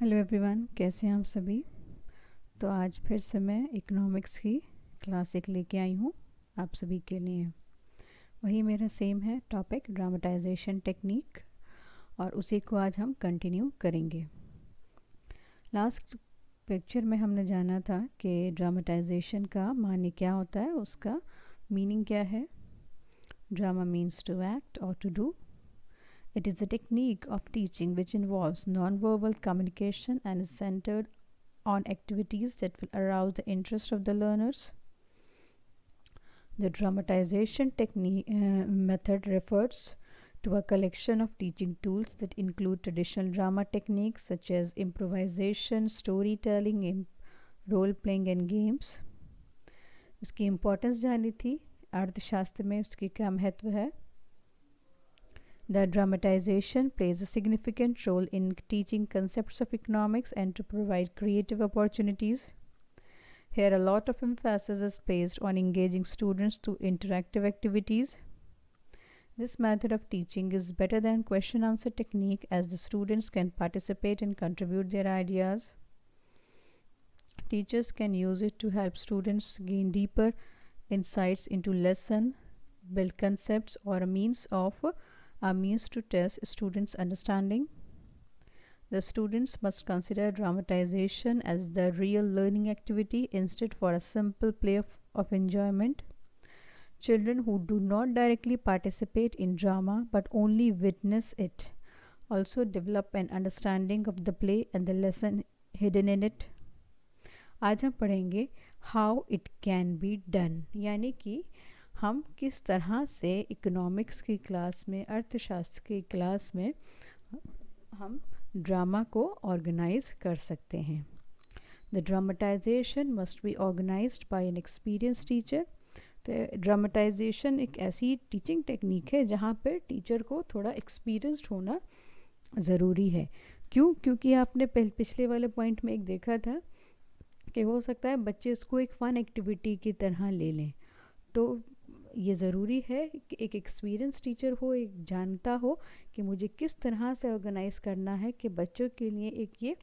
Hello everyone, कैसे हैं आप सभी। तो आज फिर से मैं इकोनॉमिक्स की क्लास एक लेके आई हूँ आप सभी के लिए। वही मेरा सेम है टॉपिक, ड्रामेटाइजेशन टेक्निक, और उसी को आज हम कंटिन्यू करेंगे। लास्ट पिक्चर में हमने जाना था कि ड्रामेटाइजेशन का माने क्या होता है, उसका मीनिंग क्या है। ड्रामा मीन्स टू एक्ट और to do. It is a technique of teaching which involves non-verbal communication and is centered on activities that will arouse the interest of the learners. The dramatization technique method refers to a collection of teaching tools that include traditional drama techniques such as improvisation, storytelling, role-playing and games. उसकी importance जानी थी, अर्थशास्त्र में उसकी क्या महत्व है। The dramatization plays a significant role in teaching concepts of economics and to provide creative opportunities. Here, a lot of emphasis is placed on engaging students through interactive activities. This method of teaching is better than question-answer technique as the students can participate and contribute their ideas. Teachers can use it to help students gain deeper insights into lesson, build concepts, or a means to test students' understanding. The students must consider dramatization as the real learning activity instead for a simple play of enjoyment. Children who do not directly participate in drama but only witness it also develop an understanding of the play and the lesson hidden in it. आज हम पढ़ेंगे how it can be done, यानी कि हम किस तरह से economics की क्लास में, अर्थशास्त्र की क्लास में हम ड्रामा को ऑर्गेनाइज कर सकते हैं। The dramatisation must be organised by an experience teacher. तो ड्रामेटाइजेशन एक ऐसी टीचिंग टेक्निक है जहाँ पर टीचर को थोड़ा एक्सपीरियंस्ड होना ज़रूरी है। क्यों? क्योंकि आपने पिछले वाले पॉइंट में एक देखा था कि हो सकता है बच्चे इसको एक फ़न एक्टिविटी की तरह ले लें। तो ये ज़रूरी है कि एक एक्सपीरियंस टीचर हो, एक जानता हो कि मुझे किस तरह से ऑर्गेनाइज़ करना है कि बच्चों के लिए एक ये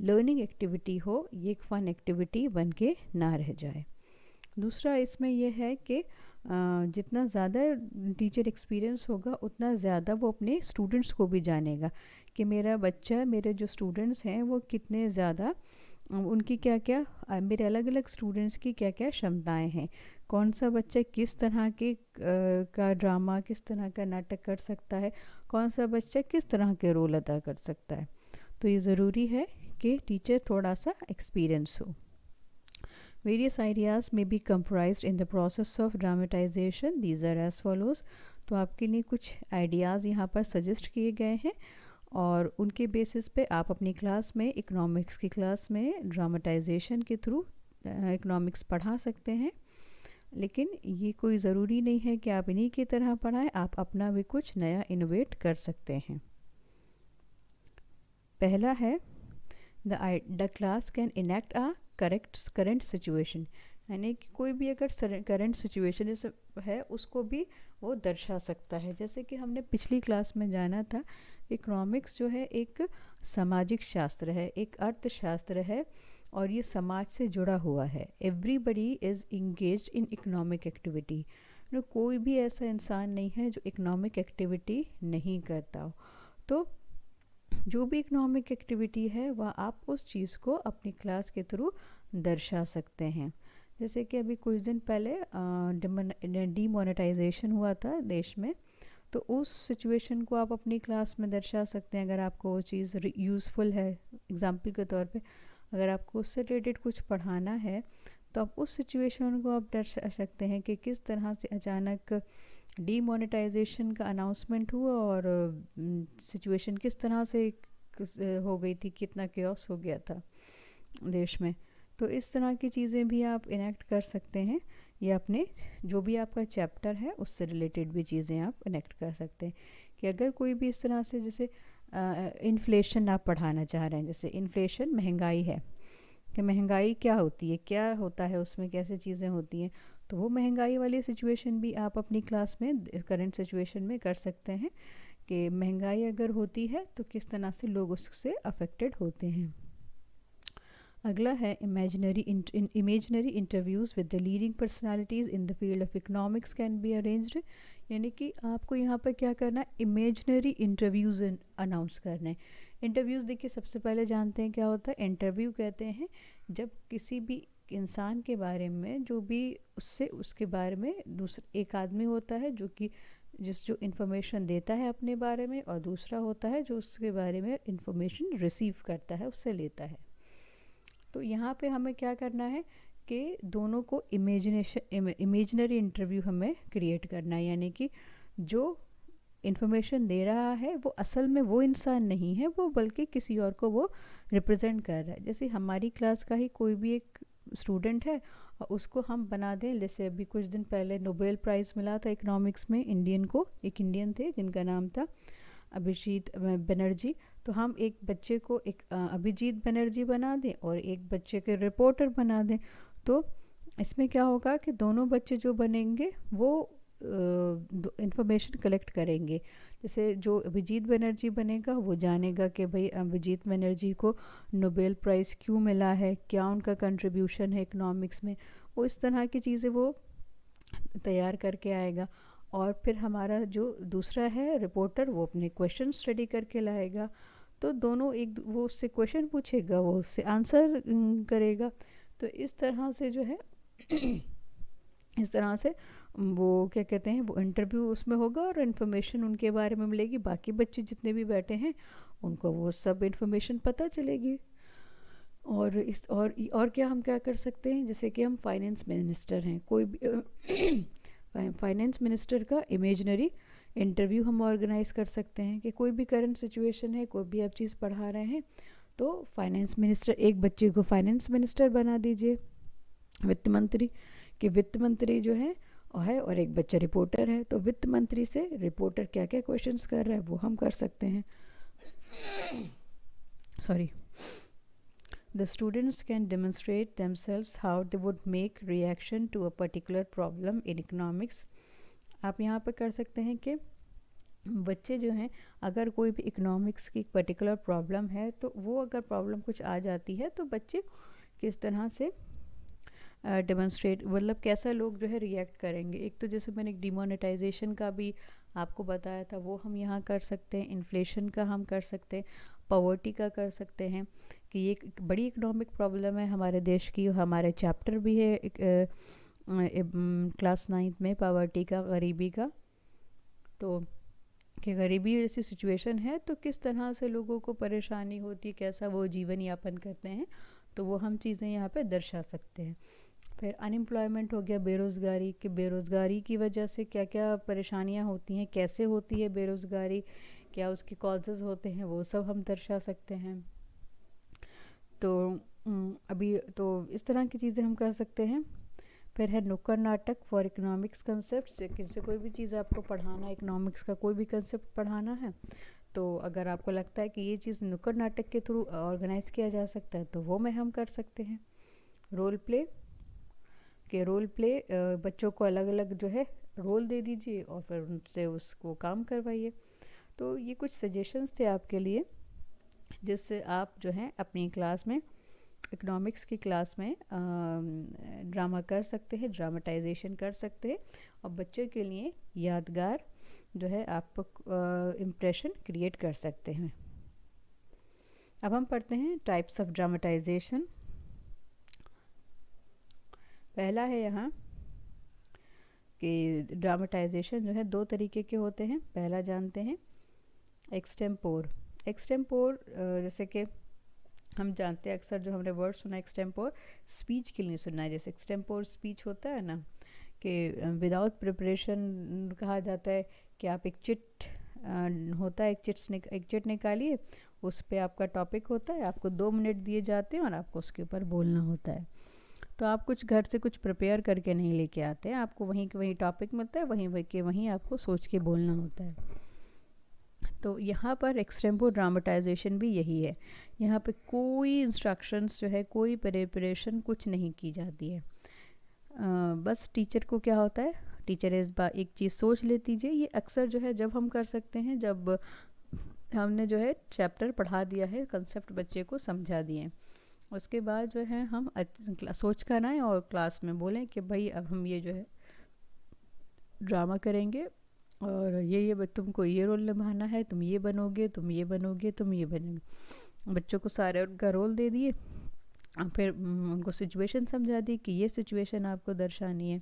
लर्निंग एक्टिविटी हो, ये एक फ़न एक्टिविटी बन के ना रह जाए। दूसरा इसमें यह है कि जितना ज़्यादा टीचर एक्सपीरियंस होगा उतना ज़्यादा वो अपने स्टूडेंट्स को भी जानेगा कि मेरा बच्चा, मेरे जो स्टूडेंट्स हैं वो कितने ज़्यादा, उनकी क्या क्या, मेरे अलग अलग स्टूडेंट्स की क्या क्या क्षमताएं हैं, कौन सा बच्चा किस तरह के का ड्रामा, किस तरह का नाटक कर सकता है, कौन सा बच्चा किस तरह के रोल अदा कर सकता है। तो ये ज़रूरी है कि टीचर थोड़ा सा एक्सपीरियंस हो। वेरियस आइडियाज़ में be comprised in the process of dramatisation, these are as follows. तो आपके लिए कुछ आइडियाज़ यहाँ पर सजेस्ट किए गए हैं और उनके बेसिस पे आप अपनी क्लास में, इकोनॉमिक्स की क्लास में ड्रामेटाइजेशन के थ्रू इकोनॉमिक्स पढ़ा सकते हैं। लेकिन ये कोई ज़रूरी नहीं है कि आप इन्हीं की तरह पढ़ाएं, आप अपना भी कुछ नया इनोवेट कर सकते हैं। पहला है the class can enact a current situation, यानी कि कोई भी अगर करंट सिचुएशन है उसको भी वो दर्शा सकता है। जैसे कि हमने पिछली क्लास में जाना था, इकोनॉमिक्स जो है एक सामाजिक शास्त्र है, एक अर्थशास्त्र है और ये समाज से जुड़ा हुआ है। Everybody is engaged in economic activity. कोई भी ऐसा इंसान नहीं है जो इकोनॉमिक एक्टिविटी नहीं करता हो। तो जो भी इकोनॉमिक एक्टिविटी है वह आप उस चीज़ को अपनी क्लास के थ्रू दर्शा सकते हैं। जैसे कि अभी कुछ दिन पहले डीमोनेटाइजेशन हुआ था देश में, तो उस सिचुएशन को आप अपनी क्लास में दर्शा सकते हैं अगर आपको वो चीज़ यूज़फुल है। एग्जाम्पल के तौर पे अगर आपको उससे रिलेटेड कुछ पढ़ाना है तो आप उस सिचुएशन को आप दर्शा सकते हैं कि किस तरह से अचानक डीमोनेटाइजेशन का अनाउंसमेंट हुआ और सिचुएशन किस तरह से हो गई थी, कितना केओस हो गया था देश में। तो इस तरह की चीज़ें भी आप इनेक्ट कर सकते हैं, या अपने जो भी आपका चैप्टर है उससे रिलेटेड भी चीज़ें आप इनेक्ट कर सकते हैं। कि अगर कोई भी इस तरह से, जैसे इन्फ्लेशन आप पढ़ाना चाह रहे हैं, जैसे इन्फ्लेशन महंगाई है कि महंगाई क्या होती है, क्या होता है उसमें, कैसे चीज़ें होती हैं, तो वो महंगाई वाली सिचुएशन भी आप अपनी क्लास में करंट सिचुएशन में कर सकते हैं कि महंगाई अगर होती है तो किस तरह से लोग उससे अफेक्टेड होते हैं। अगला है imaginary interviews with the leading personalities in the field of economics can be arranged. यानी कि आपको यहाँ पर क्या करना है, इमेजिनरी इंटरव्यूज़ अनाउंस करना है। इंटरव्यूज़ देखिए सबसे पहले जानते हैं क्या होता है। इंटरव्यू कहते हैं जब किसी भी इंसान के बारे में, जो भी उससे उसके बारे में दूसरा एक आदमी होता है जो कि जो इन्फॉर्मेशन देता है अपने बारे में, और दूसरा होता है जो उसके बारे में इन्फॉर्मेशन रिसीव करता है, उससे लेता है। तो यहाँ पे हमें क्या करना है कि दोनों को इमेजिनरी इंटरव्यू हमें क्रिएट करना है। यानी कि जो इन्फॉर्मेशन दे रहा है वो असल में वो इंसान नहीं है, वो बल्कि किसी और को वो रिप्रेजेंट कर रहा है। जैसे हमारी क्लास का ही कोई भी एक स्टूडेंट है और उसको हम बना दें, जैसे अभी कुछ दिन पहले नोबेल प्राइज़ मिला था इकोनॉमिक्स में इंडियन को, एक इंडियन थे जिनका नाम था अभिजीत बनर्जी। तो हम एक बच्चे को एक अभिजीत बनर्जी बना दें और एक बच्चे के रिपोर्टर बना दें, तो इसमें क्या होगा कि दोनों बच्चे जो बनेंगे वो इंफॉर्मेशन कलेक्ट करेंगे। जैसे जो अभिजीत बनर्जी बनेगा वो जानेगा कि भाई अभिजीत बनर्जी को नोबेल प्राइज़ क्यों मिला है, क्या उनका कंट्रीब्यूशन है इकोनॉमिक्स में, वो इस तरह की चीज़ें वो तैयार करके आएगा। और फिर हमारा जो दूसरा है रिपोर्टर, वो अपने क्वेश्चन स्टडी करके लाएगा। तो दोनों एक वो उससे क्वेश्चन पूछेगा, वो उससे आंसर करेगा। तो इस तरह से जो है इस तरह से वो क्या कहते हैं, वो इंटरव्यू उसमें होगा और इन्फॉर्मेशन उनके बारे में मिलेगी। बाकी बच्चे जितने भी बैठे हैं उनको वो सब इन्फॉर्मेशन पता चलेगी। और इस और क्या हम क्या कर सकते हैं, जैसे कि हम फाइनेंस मिनिस्टर हैं, कोई भी फाइनेंस मिनिस्टर का इमेजिनरी इंटरव्यू हम ऑर्गेनाइज कर सकते हैं कि कोई भी करंट सिचुएशन है, कोई भी आप चीज़ पढ़ा रहे हैं, तो फाइनेंस मिनिस्टर, एक बच्चे को फाइनेंस मिनिस्टर बना दीजिए, वित्त मंत्री, कि वित्त मंत्री जो है और एक बच्चा रिपोर्टर है। तो वित्त मंत्री से रिपोर्टर क्या क्या क्वेश्चंस कर रहा है वो हम कर सकते हैं। Sorry. The students can demonstrate themselves how they would make reaction to a particular problem in economics. आप यहाँ पर कर सकते हैं कि बच्चे जो हैं, अगर कोई भी इकोनॉमिक्स की पर्टिकुलर प्रॉब्लम है तो वो अगर प्रॉब्लम कुछ आ जाती है तो बच्चे किस तरह से डेमोन्स्ट्रेट, मतलब कैसा लोग जो है रिएक्ट करेंगे। एक तो जैसे मैंने एक डिमोनेटाइजेशन का भी आपको बताया था, वो हम यहाँ कर सकते हैं। इन्फ्लेशन का हम कर सकते हैं, पॉवर्टी का कर सकते हैं कि ये एक बड़ी इकोनॉमिक प्रॉब्लम है हमारे देश की। हमारे चैप्टर भी है क्लास 9th में पॉवर्टी का, गरीबी का। तो कि गरीबी जैसी सिचुएशन है तो किस तरह से लोगों को परेशानी होती है, कैसा वो जीवन यापन करते हैं, तो वो हम चीज़ें यहाँ पे दर्शा सकते हैं। फिर अनएम्प्लॉयमेंट हो गया, बेरोज़गारी, कि बेरोज़गारी की वजह से क्या क्या परेशानियाँ होती हैं, कैसे होती है बेरोज़गारी, क्या उसके कॉजेज़ होते हैं, वो सब हम दर्शा सकते हैं। तो अभी तो इस तरह की चीज़ें हम कर सकते हैं। फिर है नुक्कड़ नाटक फॉर इकोनॉमिक्स कंसेप्ट, किसी कोई भी चीज़ आपको पढ़ाना है, इकोनॉमिक्स का कोई भी कंसेप्ट पढ़ाना है, तो अगर आपको लगता है कि ये चीज़ नुक्कड़ नाटक के थ्रू ऑर्गेनाइज किया जा सकता है तो वो में हम कर सकते हैं। रोल प्ले, के रोल प्ले बच्चों को अलग अलग जो है रोल दे दीजिए और फिर उनसे उसको काम करवाइए। तो ये कुछ सजेशंस थे आपके लिए, जिससे आप जो है अपनी क्लास में, इकोनॉमिक्स की क्लास में ड्रामा कर सकते हैं, ड्रामेटाइजेशन कर सकते हैं और बच्चों के लिए यादगार जो है आप इम्प्रेशन क्रिएट कर सकते हैं। अब हम पढ़ते हैं टाइप्स ऑफ ड्रामेटाइजेशन। पहला है यहाँ कि ड्रामेटाइजेशन जो है दो तरीके के होते हैं। पहला जानते हैं एक्सटेम्पोर। एक्सटेम्पोर जैसे कि हम जानते हैं, अक्सर जो हमने वर्ड सुना एक्सटेम्पोर, स्पीच के लिए सुना है। जैसे एक्सटेम्पोर स्पीच होता है ना, कि विदाउट प्रिपरेशन कहा जाता है कि आप एक चिट होता है, एक चिट निकालिए, उस पे आपका टॉपिक होता है, आपको 2 मिनट दिए जाते हैं और आपको उसके ऊपर बोलना होता है। तो आप कुछ घर से कुछ प्रिपेयर करके नहीं लेके आते हैं, आपको वहीं के वहीं टॉपिक मिलता है, वहीं के वहीं आपको सोच के बोलना होता है। तो यहाँ पर एक्सटेम्पोर ड्रामेटाइजेशन भी यही है। यहाँ पे कोई इंस्ट्रक्शंस जो है, कोई प्रिपरेशन कुछ नहीं की जाती है। बस टीचर को क्या होता है, टीचर इस बार एक चीज़ सोच ले दीजिए। ये अक्सर जो है जब हम कर सकते हैं जब हमने जो है चैप्टर पढ़ा दिया है, कंसेप्ट बच्चे को समझा दिए हैं, उसके बाद जो है हम सोच कर आएँ और क्लास में बोलें कि भाई अब हम ये जो है ड्रामा करेंगे और ये तुमको ये रोल निभाना है, तुम ये बनोगे, तुम ये बनोगे, तुम ये बनेंगे। बच्चों को सारे उनका रोल दे दिए और फिर उनको सिचुएशन समझा दी कि ये सिचुएशन आपको दर्शानी है,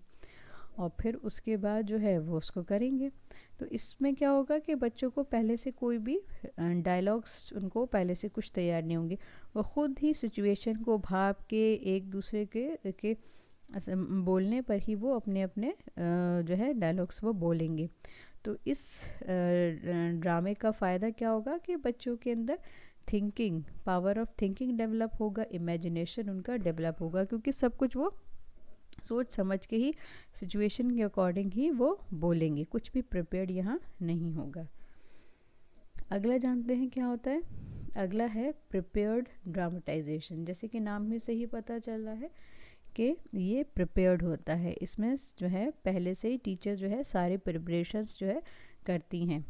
और फिर उसके बाद जो है वो उसको करेंगे। तो इसमें क्या होगा कि बच्चों को पहले से कोई भी डायलॉग्स उनको पहले से कुछ तैयार नहीं होंगे, वो ख़ुद ही सिचुएशन को भाप के एक दूसरे के बोलने पर ही वो अपने अपने जो है डायलॉग्स वो बोलेंगे। तो इस ड्रामे का फ़ायदा क्या होगा कि बच्चों के अंदर thinking, power of thinking develop होगा, इमेजिनेशन उनका डेवलप होगा, क्योंकि सब कुछ वो सोच समझ के ही सिचुएशन के अकॉर्डिंग ही वो बोलेंगे, कुछ भी प्रिपेयर्ड यहाँ नहीं होगा। अगला जानते हैं क्या होता है। अगला है प्रिपेयर्ड ड्रामेटाइजेशन। जैसे कि नाम में से ही पता चल रहा है कि ये प्रिपेयर्ड होता है। इसमें जो है पहले से ही टीचर जो है सारे प्रिपरेशंस जो है करती हैं।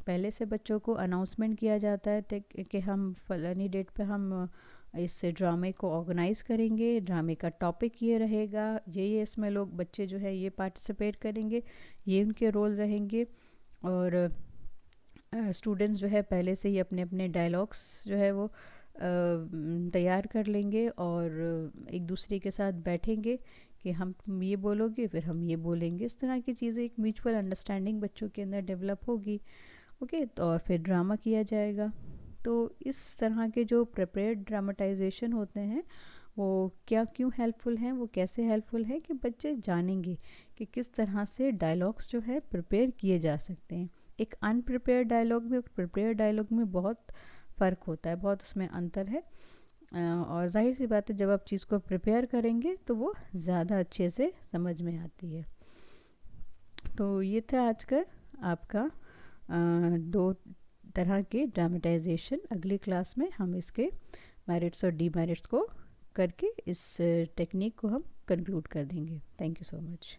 पहले से बच्चों को अनाउंसमेंट किया जाता है कि हम फलानी डेट पे हम इस ड्रामे को ऑर्गेनाइज़ करेंगे, ड्रामे का टॉपिक ये रहेगा, ये इसमें लोग बच्चे जो है ये पार्टिसिपेट करेंगे, ये उनके रोल रहेंगे। और स्टूडेंट्स जो है पहले से ही अपने अपने डायलॉग्स जो है वो तैयार कर लेंगे और एक दूसरे के साथ बैठेंगे कि हम तुम ये बोलोगे फिर हम ये बोलेंगे। इस तरह की चीज़ें, एक म्यूचुअल अंडरस्टैंडिंग बच्चों के अंदर डेवलप होगी। ओके, तो और फिर ड्रामा किया जाएगा। तो इस तरह के जो प्रिपेयर्ड ड्रामेटाइजेशन होते हैं वो क्या क्यों हेल्पफुल हैं, वो कैसे हेल्पफुल है कि बच्चे जानेंगे कि किस तरह से डायलॉग्स जो है प्रिपेयर किए जा सकते हैं। एक अनप्रिपेयर्ड डायलॉग में और प्रिपेयर्ड डायलॉग में बहुत फ़र्क होता है, बहुत उसमें अंतर है। और जाहिर सी बात है जब आप चीज़ को प्रिपेयर करेंगे तो वो ज़्यादा अच्छे से समझ में आती है। तो ये था आज का आपका 2 तरह के ड्रामेटाइजेशन। अगली क्लास में हम इसके मेरिट्स और डीमेरिट्स को करके इस टेक्निक को हम कंक्लूड कर देंगे। Thank you so much.